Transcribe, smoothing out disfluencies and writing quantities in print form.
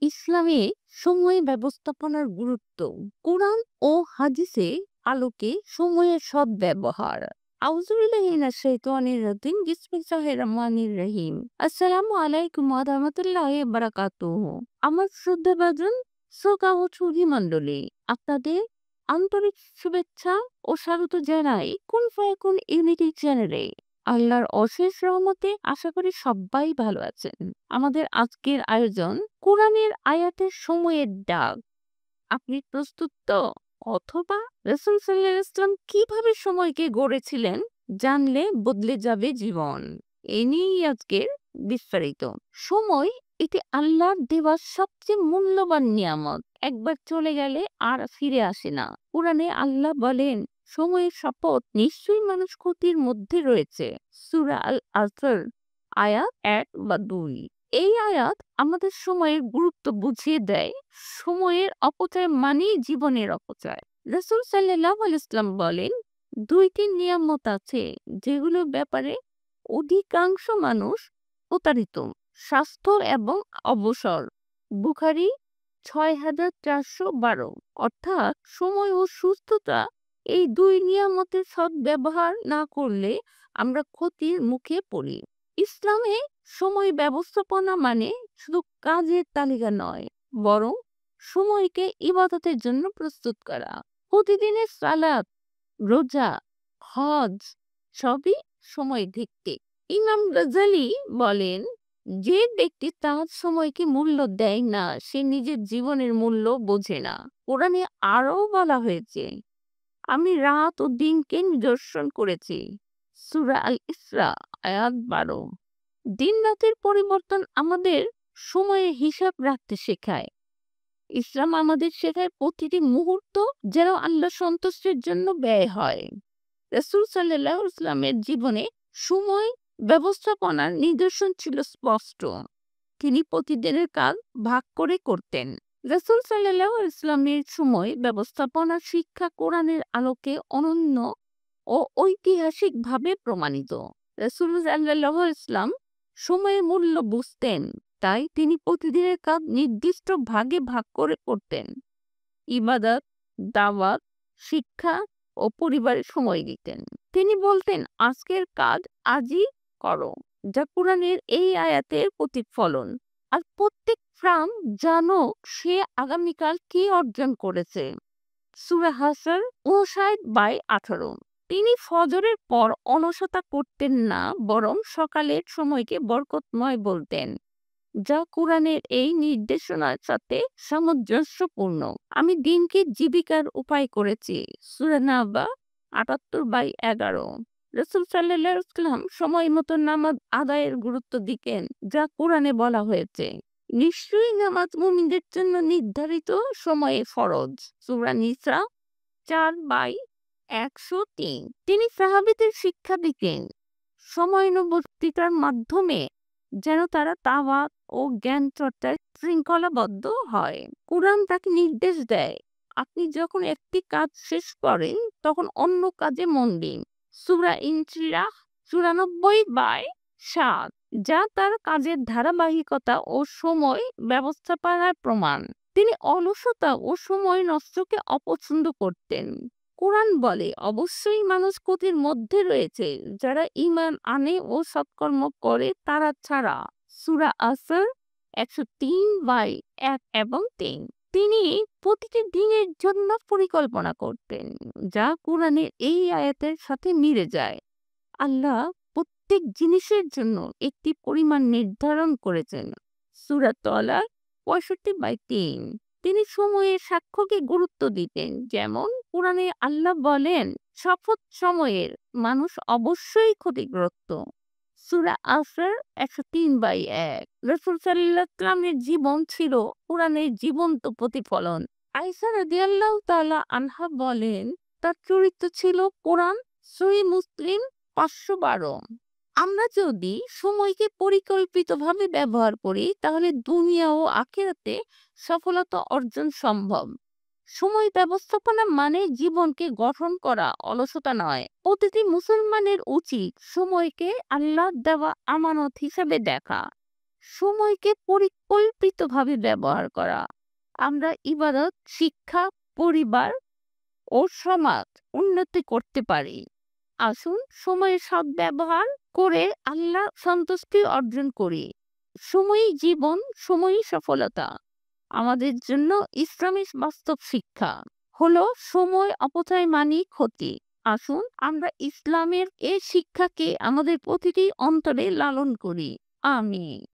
ইসলামে সময় ব্যবস্থাপনার গুরুত্ব, কোরআন ও হাদিসে আলোকে সময়ের সদ্ব্যবহার। আউযুবিল্লাহি মিনাশ শাইতানির রাজিম। বিসমিল্লাহির রহমানির রহিম। আসসালামু আলাইকুম ওয়া রাহমাতুল্লাহি ওয়া বারাকাতুহু। আমার শ্রদ্ধাভাজন শ্রোতা ও সুধী মণ্ডলী, আপনাদের আন্তরিক শুভেচ্ছা ও স্বাগত জানাই কুন ফায়াকুন ইউনিটি চ্যানেলে। আল্লাহর অশেষ রহমতে আশা করি সবাই ভালো আছেন। আমাদের আজকের আয়োজন কোরআনের আয়াতের সময়ের ডাক। আপনি প্রস্তুত তো? অথবা রাসূল সাল্লাল্লাহু আলাইহি ওয়াসাল্লাম কিভাবে সময়কে গড়েছিলেন জানলে বদলে যাবে জীবন। এই নিয়েই আজকের বিস্তারিত। সময় এটি আল্লাহর দেওয়া সবচেয়ে মূল্যবান নিয়ামত। একবার চলে গেলে আর ফিরে আসে না। কোরআনে আল্লাহ বলেন, সময়ের শপথ, নিশ্চয়ই মানুষ ক্ষতির মধ্যে রয়েছে। সূরা আল আসর আয়াত ১ বা ২। এই আয়াত আমাদের সময়ের গুরুত্ব বুঝিয়ে দেয়। সময়ের অপচয় মানেই জীবনের অপচয়। রাসূল সাল্লাল্লাহু আলাইহি ওয়াসাল্লাম বলেন, দুইটি নিয়ামত আছে যেগুলোর ব্যাপারে অধিকাংশ মানুষ প্রতারিত: স্বাস্থ্য এবং অবসর। বুখারী ৬,৪১২। অর্থাৎ সময় ও সুস্থতা, এই দুই নিয়ামতের সদ্ব্যবহার না করলে আমরা ক্ষতির মুখে পড়ি। ইসলামে সময় ব্যবস্থাপনা মানে শুধু কাজের তালিকা নয়, বরং সময়কে ইবাদতের জন্য প্রস্তুত করা। প্রতিদিনের সালাত, রোজা, হজ সবই সময় ভিত্তিক। ইমাম গাজ্জালী বলেন, যে ব্যক্তি তার সময়কে মূল্য দেয় না সে নিজের জীবনের মূল্য বোঝে না। কোরআনে আরও বলা হয়েছে, আমি রাত ও দিনকে নিদর্শন করেছি। সূরা আল ইসরা আয়াত ১২। দিন রাতের পরিবর্তন আমাদের সময়ের হিসাব রাখতে শেখায়। ইসলাম আমাদের শেখায় প্রতিটি মুহূর্ত যেন আল্লাহ সন্তুষ্টির জন্য ব্যয় হয়। রাসূল সাল্লাল্লাহু আলাইহি ওয়াসাল্লামের জীবনে সময় ব্যবস্থাপনার নিদর্শন ছিল স্পষ্ট। তিনি প্রতিদিনের কাজ ভাগ করে করতেন। রাসূল সাল্লাল্লাহু আলাইহি ওয়াসাল্লামের সময় ব্যবস্থাপনার শিক্ষা কোরআনের আলোকে অনন্য ও ঐতিহাসিকভাবে প্রমাণিত। রাসূল সাল্লাল্লাহু আলাইহি ওয়াসাল্লাম সময়ের মূল্য বুঝতেন, তাই তিনি প্রতিদিনের কাজ নির্দিষ্ট ভাগে ভাগ করে করতেন। ইবাদত, দাওয়াত, শিক্ষা ও পরিবারের সময় দিতেন। তিনি বলতেন, আজকের কাজ আজই করো, যা কোরআনের এই আয়াতের প্রতিফলন। আর প্রত্যেক প্রাণ জানুক সে আগামীকাল কি অর্জন করেছে। সূরা হাসর ৫৯/১৮। তিনি ফজরের পর অলসতা করতেন না, বরং সকালের সময়কে বরকতময় বলতেন, যা কোরআনের এই নির্দেশনার সাথে সামঞ্জস্যপূর্ণ। আমি দিনকে জীবিকার উপায় করেছি। সূরা নাবা ৭৮/১১। রাসূল সাল্লাল্লাহু আলাইহি ওয়াসাল্লাম সময় মতো নামাজ আদায়ের গুরুত্ব দিতেন, যা কোরআনে বলা হয়েছে, নিশ্চয়ই নামাজ মুমিনদের জন্য নির্ধারিত সময়ে ফরজ। সূরা নিসা ৪/১০৩। তিনি সাহাবীদের শিক্ষা দিতেন সময়ানুবর্তিতার মাধ্যমে, যেন তারা তাওয়াত ও জ্ঞান চর্চায় শৃঙ্খলাবদ্ধ হয়। কোরআন তাকে নির্দেশ দেয়, আপনি যখন একটি কাজ শেষ করেন তখন অন্য কাজে মন দিন। সূরা ইনশিরাহ ৯৪/৭, যা তার কাজের ধারাবাহিকতা ও সময় ব্যবস্থাপনার প্রমাণ। তিনি অলসতা ও সময় নষ্টকে অপছন্দ করতেন। কোরআন বলে, অবশ্যই মানুষ ক্ষতির মধ্যে রয়েছে যারা ঈমান আনে ও সৎকর্ম করে তারা ছাড়া। সূরা আসর ১০৩/১ এবং ৩। তিনি প্রতিটি দিনের জন্য পরিকল্পনা করতেন, যা কোরআনের এই আয়াতের সাথে মিলে যায়। আল্লাহ প্রত্যেক জিনিসের জন্য একটি পরিমাণ নির্ধারণ করেছেন। সূরা তলা ৬৫/৩। তিনি সময়ের সাক্ষ্যকে গুরুত্ব দিতেন, যেমন কোরআনে আল্লাহ বলেন, শপথ সময়ের, মানুষ অবশ্যই ক্ষতিগ্রস্ত। সূরা আসর ১০৩/১। রাসূল সাল্লাল্লাহু আলাইহি ওয়াসাল্লামের জীবন ছিল কোরআনের জীবন্ত প্রতিফলন। আয়েশা রাদিয়াল্লাহু তাআলা আনহা বলেন, তার চরিত্র ছিল কোরআন। সহিহ মুসলিম ৫১২। আমরা যদি সময়কে পরিকল্পিতভাবে ব্যবহার করি তাহলে দুনিয়া ও আখিরাতে সফলতা অর্জন সম্ভব। সময় ব্যবস্থাপনা মানে জীবনকে গঠন করা, অলসতা নয়। প্রতিটি মুসলমানের উচিত সময়কে আল্লাহর দেওয়া আমানত হিসেবে দেখা। সময়কে পরিকল্পিতভাবে ব্যবহার করা। আমরা ইবাদত, শিক্ষা, পরিবার ও সমাজ উন্নতি করতে পারি। আসুন সময়ের সদ্ব্যবহার করে আল্লাহ সন্তুষ্টি অর্জন করি। সময়ই জীবন, সময়ই সফলতা। আমাদের জন্য ইসলামী বাস্তব শিক্ষা হলো সময় অপচয় মানেই ক্ষতি। আসুন আমরা ইসলামের এই শিক্ষাকে আমাদের প্রতিটি অন্তরে লালন করি। আমিন।